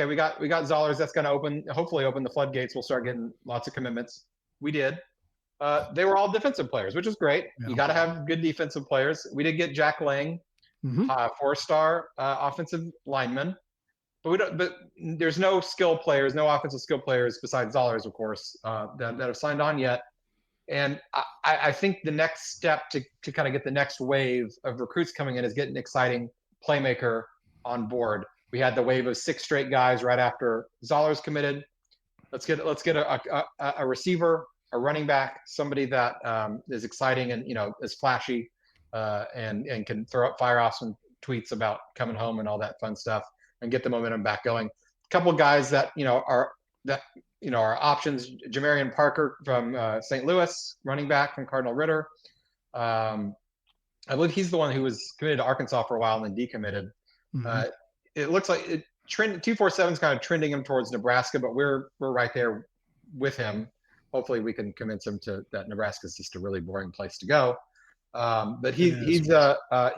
we got Zollers, that's going to hopefully open the floodgates. We'll start getting lots of commitments. We did. They were all defensive players, which is great. Yeah. You got to have good defensive players. We did get Jack Lang, 4-star offensive lineman, but there's no skill players, no offensive skill players besides Zollers, of course, that have signed on yet. And I think the next step to kind of get the next wave of recruits coming in is getting an exciting playmaker on board. We had the wave of 6 straight guys right after Zollers committed. Let's get a receiver, a running back, somebody that is exciting and is flashy and can fire off some tweets about coming home and all that fun stuff and get the momentum back going. A couple of guys that are options: Jamarian Parker from St. Louis, running back from Cardinal Ritter. I believe he's the one who was committed to Arkansas for a while and then decommitted. It looks like 247 is kind of trending him towards Nebraska, but we're right there with him. Hopefully we can convince him that Nebraska is just a really boring place to go. But he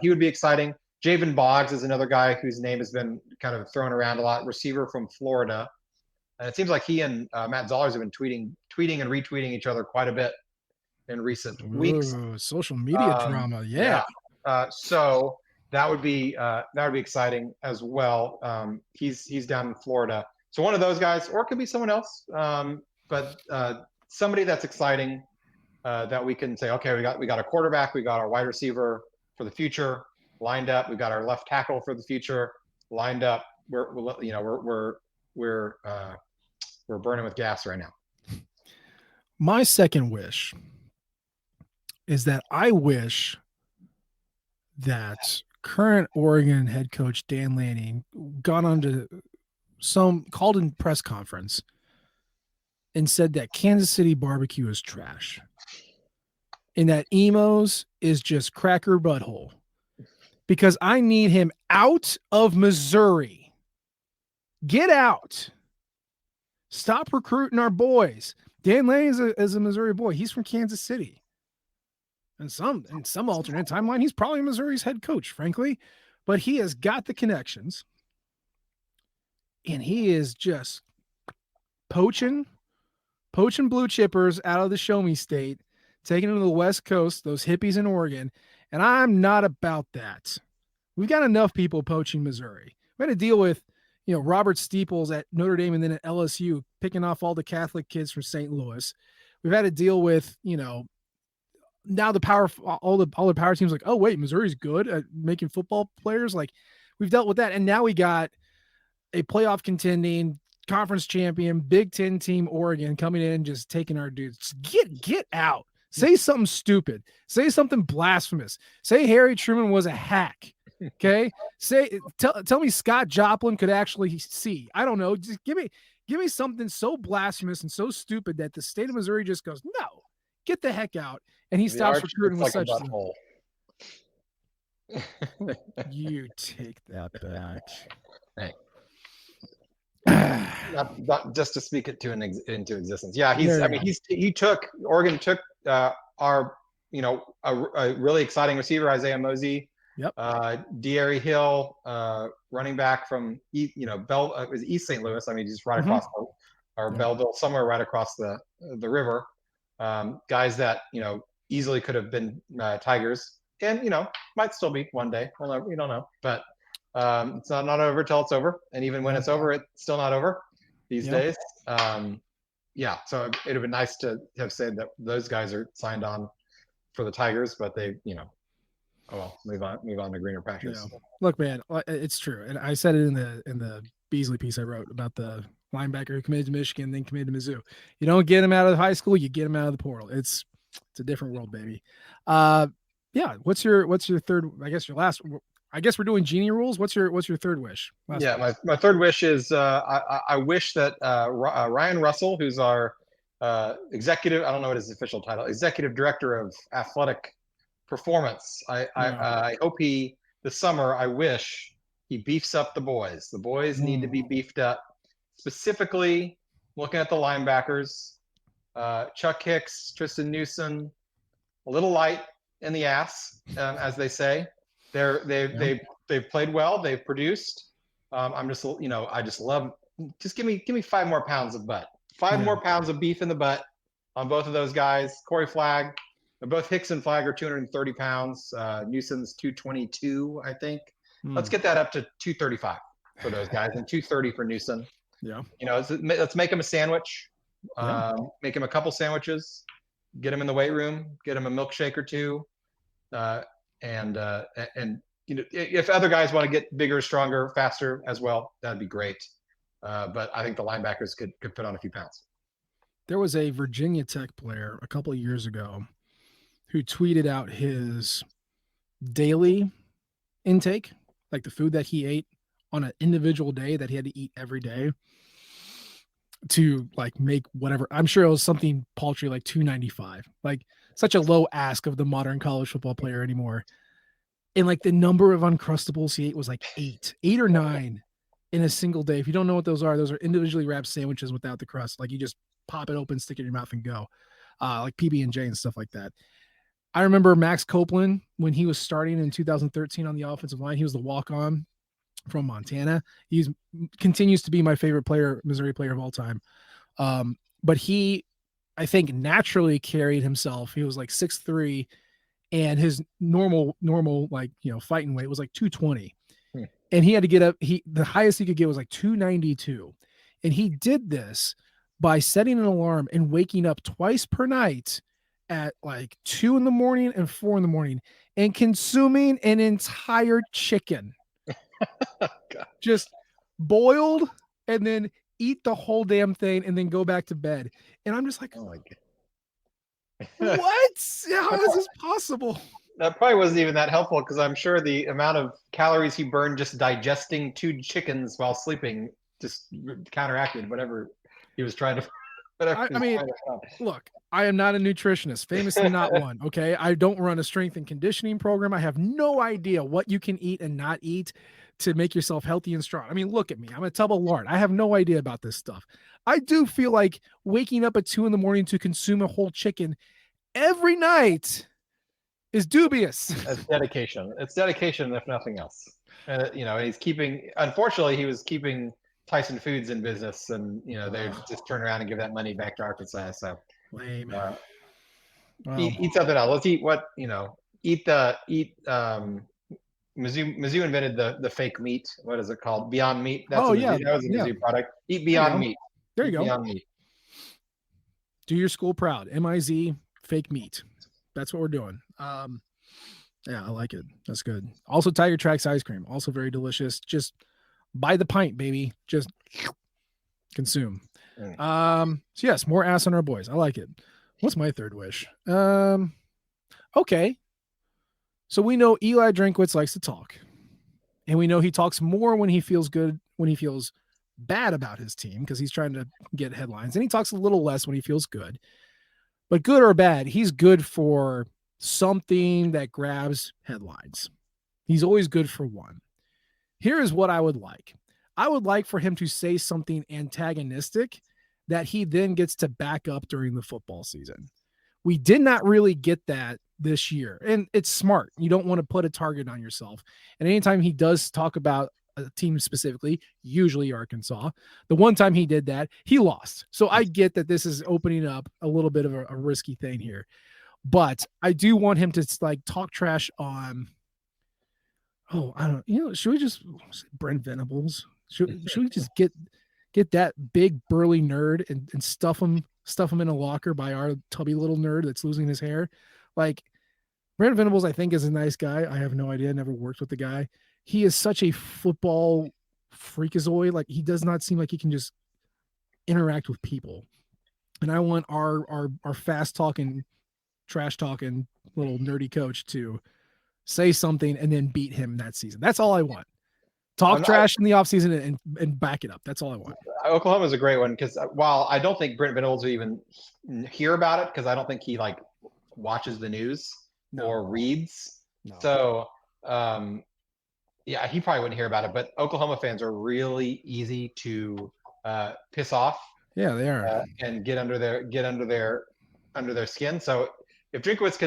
would be exciting. Javen Boggs is another guy whose name has been kind of thrown around a lot. Receiver from Florida, and it seems like he and Matt Zollers have been tweeting and retweeting each other quite a bit in recent weeks. Social media drama, yeah. So that would be exciting as well. He's down in Florida, so one of those guys, or it could be someone else. But somebody that's exciting that we can say, okay, we got a quarterback, we got our wide receiver for the future lined up, we got our left tackle for the future lined up. We're burning with gas right now. My second wish is that I wish that current Oregon head coach Dan Lanning got onto called in press conference and said that Kansas City barbecue is trash and that Emos is just cracker butthole, because I need him out of Missouri. Get out. Stop recruiting our boys. Dan Lanning is a Missouri boy. He's from Kansas City. And in some alternate timeline, he's probably Missouri's head coach, frankly. But he has got the connections. And he is just poaching blue chippers out of the show me state, taking them to the West Coast, those hippies in Oregon. And I'm not about that. We've got enough people poaching Missouri. We had to deal with, Robert Steeples at Notre Dame and then at LSU, picking off all the Catholic kids from St. Louis. We've had to deal with, now all the power teams like, oh wait, Missouri's good at making football players. Like, we've dealt with that. And now we got a playoff contending conference champion, Big Ten team, Oregon, coming in and just taking our dudes. Get out. Say something stupid. Say something blasphemous. Say Harry Truman was a hack. Okay. Tell me Scott Joplin could actually see. I don't know. Just give me something so blasphemous and so stupid that the state of Missouri just goes, no, get the heck out. And he stops recruiting with such. You take that back. Hey. Not just to speak it into existence. Yeah, Oregon took our a really exciting receiver, Isaiah Mosey. Yep. Deary Hill, running back from East St. Louis. I mean, just right across or Yep. Belleville, somewhere right across the river. Guys that easily could have been Tigers, and might still be one day. We don't know, but it's not over till it's over, and even when it's over, it's still not over these days. Yeah, so it'd have been nice to have said that those guys are signed on for the Tigers, but they, oh well, move on to greener pastures. Yeah. Look, man, it's true, and I said it in the Beasley piece I wrote about the linebacker who committed to Michigan, then committed to Mizzou. You don't get him out of high school, you get him out of the portal. It's a different world, baby. Yeah. What's your third? I guess your last. I guess we're doing genie rules. What's your third wish? My third wish is I wish that Ryan Russell, who's our executive, I don't know what his official title, executive director of athletic performance. I hope this summer, I wish he beefs up the boys. The boys need to be beefed up. Specifically, looking at the linebackers, Chuck Hicks, Tristan Newsom, a little light in the ass, as they say. They've played well. They've produced. I'm just, I just love. Just give me 5 more pounds of butt. 5 more pounds of beef in the butt on both of those guys. Corey Flagg, both Hicks and Flagg are 230 pounds. Newsom's 222, I think. Let's get that up to 235 for those guys and 230 for Newsom. Yeah. Let's make him a sandwich. Make him a couple sandwiches. Get him in the weight room. Get him a milkshake or two. And if other guys want to get bigger, stronger, faster as well, that'd be great. But I think the linebackers could put on a few pounds. There was a Virginia Tech player a couple of years ago who tweeted out his daily intake, like the food that he ate on an individual day that he had to eat every day to like make whatever. I'm sure it was something paltry like 295, like such a low ask of the modern college football player anymore. And like the number of Uncrustables he ate was like 8 or 9 in a single day. If you don't know what those are individually wrapped sandwiches without the crust. Like you just pop it open, stick it in your mouth and go. Like PB&J and stuff like that. I remember Max Copeland when he was starting in 2013 on the offensive line. He was the walk-on from Montana. He continues to be my favorite player, Missouri player of all time. But he, I think, naturally carried himself. He was like 6'3", and his normal like fighting weight was like 220. And he had to get up. The highest he could get was like 292, and he did this by setting an alarm and waking up twice per night at like 2 a.m. and 4 a.m. and consuming an entire chicken. Just boiled and then eat the whole damn thing and then go back to bed. And I'm just like, oh my God. What? How is this possible? That probably wasn't even that helpful because I'm sure the amount of calories he burned just digesting 2 chickens while sleeping just counteracted whatever he was trying to. Look, I am not a nutritionist, famously not one. Okay, I don't run a strength and conditioning program. I have no idea what you can eat and not eat to make yourself healthy and strong. I mean, look at me. I'm a tub of lard. I have no idea about this stuff. I do feel like waking up at 2 a.m. to consume a whole chicken every night is dubious. It's dedication. It's dedication, if nothing else. He's keeping. Unfortunately, he was keeping Tyson Foods in business, and they just turn around and give that money back to Arkansas. So lame. Eat something else. Let's eat what Eat. Mizzou invented the fake meat. What is it called? Beyond Meat. That was a Mizzou product. Eat Beyond Meat. There you go. Beyond Meat. Do your school proud. MIZ fake meat. That's what we're doing. Yeah, I like it. That's good. Also, Tiger Tracks ice cream, also very delicious. Just buy the pint, baby. Just consume. So yes, more ass on our boys. I like it. What's my third wish? Okay. So we know Eli Drinkwitz likes to talk, and we know he talks more when he feels good, when he feels bad about his team, because he's trying to get headlines, and he talks a little less when he feels good. But good or bad, he's good for something that grabs headlines. He's always good for one. Here is what I would like. I would like for him to say something antagonistic that he then gets to back up during the football season. We did not really get that this year, and it's smart. You don't want to put a target on yourself. And anytime he does talk about a team specifically, usually Arkansas. The one time he did that, he lost. So I get that this is opening up a little bit of a risky thing here. But I do want him to like talk trash on, I don't know, should we just Brent Venables? Should we just get that big burly nerd and stuff him in a locker by our tubby little nerd that's losing his hair? Like, Brent Venables, I think, is a nice guy. I have no idea. Never worked with the guy. He is such a football freakazoid. Like, he does not seem like he can just interact with people. And I want our fast talking, trash talking little nerdy coach to say something and then beat him that season. That's all I want. Talk trash in the offseason and back it up. That's all I want. Oklahoma is a great one because while I don't think Brent Venables will even hear about it because I don't think he like watches the news or reads. No. So, yeah, he probably wouldn't hear about it. But Oklahoma fans are really easy to piss off. Yeah, they are, and get under their skin. So if Drinkwitz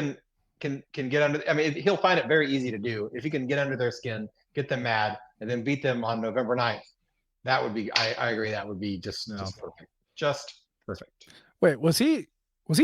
can get under, I mean, he'll find it very easy to do. If he can get under their skin, get them mad, and then beat them on November 9th, that would be, I agree, that would be just perfect. Just perfect. Wait, was he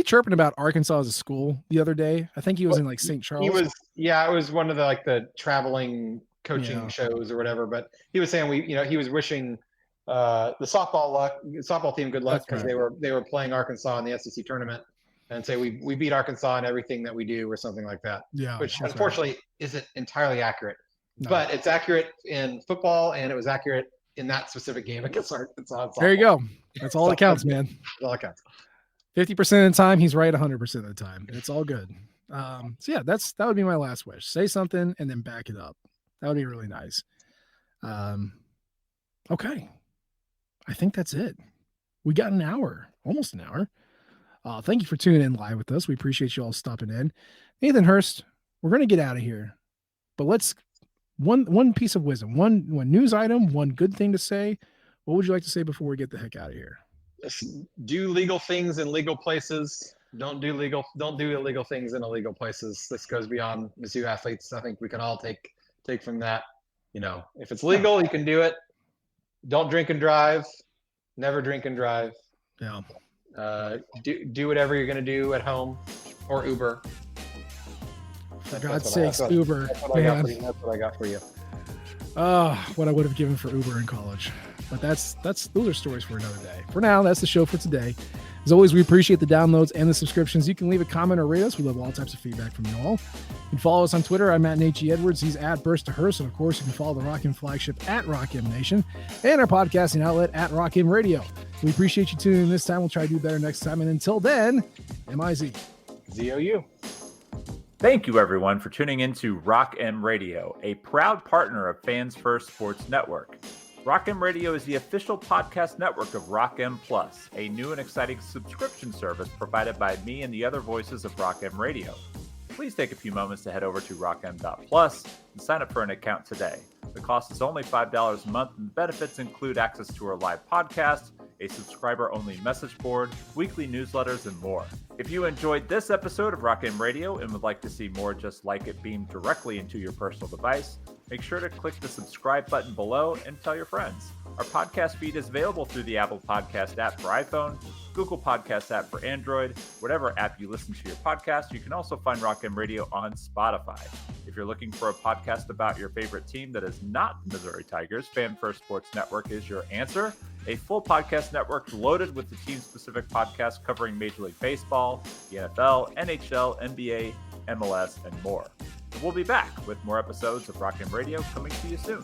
chirping about Arkansas as a school the other day? I think he was in like St. Charles. He was, it was one of the traveling coaching shows or whatever, but he was saying he was wishing the softball team good luck because they were playing Arkansas in the SEC tournament and say we beat Arkansas in everything that we do or something like that. Yeah, which unfortunately isn't entirely accurate. No. But it's accurate in football, and it was accurate in that specific game against Arkansas. There you go. That's all that counts, man. That's all that counts. 50% of the time, he's right 100% of the time. It's all good. So yeah, that would be my last wish. Say something and then back it up. That would be really nice. Okay. I think that's it. We got an hour, almost an hour. Thank you for tuning in live with us. We appreciate you all stopping in. Nathan Hurst, we're going to get out of here, but let's one piece of wisdom, one news item, one good thing to say. What would you like to say before we get the heck out of here? Do legal things in legal places. Don't do illegal things in illegal places. This goes beyond Mizzou athletes. I think we can all take from that. If it's legal, you can do it. Don't drink and drive. Never drink and drive. Yeah. Do whatever you're going to do at home or Uber. For God's sakes, Uber. That's what I got for you. What I would have given for Uber in college. But those are stories for another day. For now, that's the show for today. As always, we appreciate the downloads and the subscriptions. You can leave a comment or rate us. We love all types of feedback from you all. You can follow us on Twitter. I'm at Nate G. Edwards. He's at Burst to Hearst. And of course, you can follow the Rock M flagship at Rock M Nation and our podcasting outlet at Rock M Radio. We appreciate you tuning in this time. We'll try to do better next time. And until then, MIZ. ZOU. Thank you, everyone, for tuning in to Rock M Radio, a proud partner of Fans First Sports Network. Rock M Radio is the official podcast network of Rock M Plus, a new and exciting subscription service provided by me and the other voices of Rock M Radio. Please take a few moments to head over to rockm.plus and sign up for an account today. The cost is only $5 a month, and the benefits include access to our live podcast, a subscriber-only message board, weekly newsletters, and more. If you enjoyed this episode of Rock M Radio and would like to see more just like it beamed directly into your personal device, make sure to click the subscribe button below and tell your friends. Our podcast feed is available through the Apple Podcast app for iPhone, Google Podcast app for Android, whatever app you listen to your podcast. You can also find Rock M Radio on Spotify. If you're looking for a podcast about your favorite team that is not Missouri Tigers, Fan First Sports Network is your answer. A full podcast network loaded with the team-specific podcasts covering Major League Baseball, the NFL, NHL, NBA, MLS, and more. We'll be back with more episodes of Rock M Radio coming to you soon.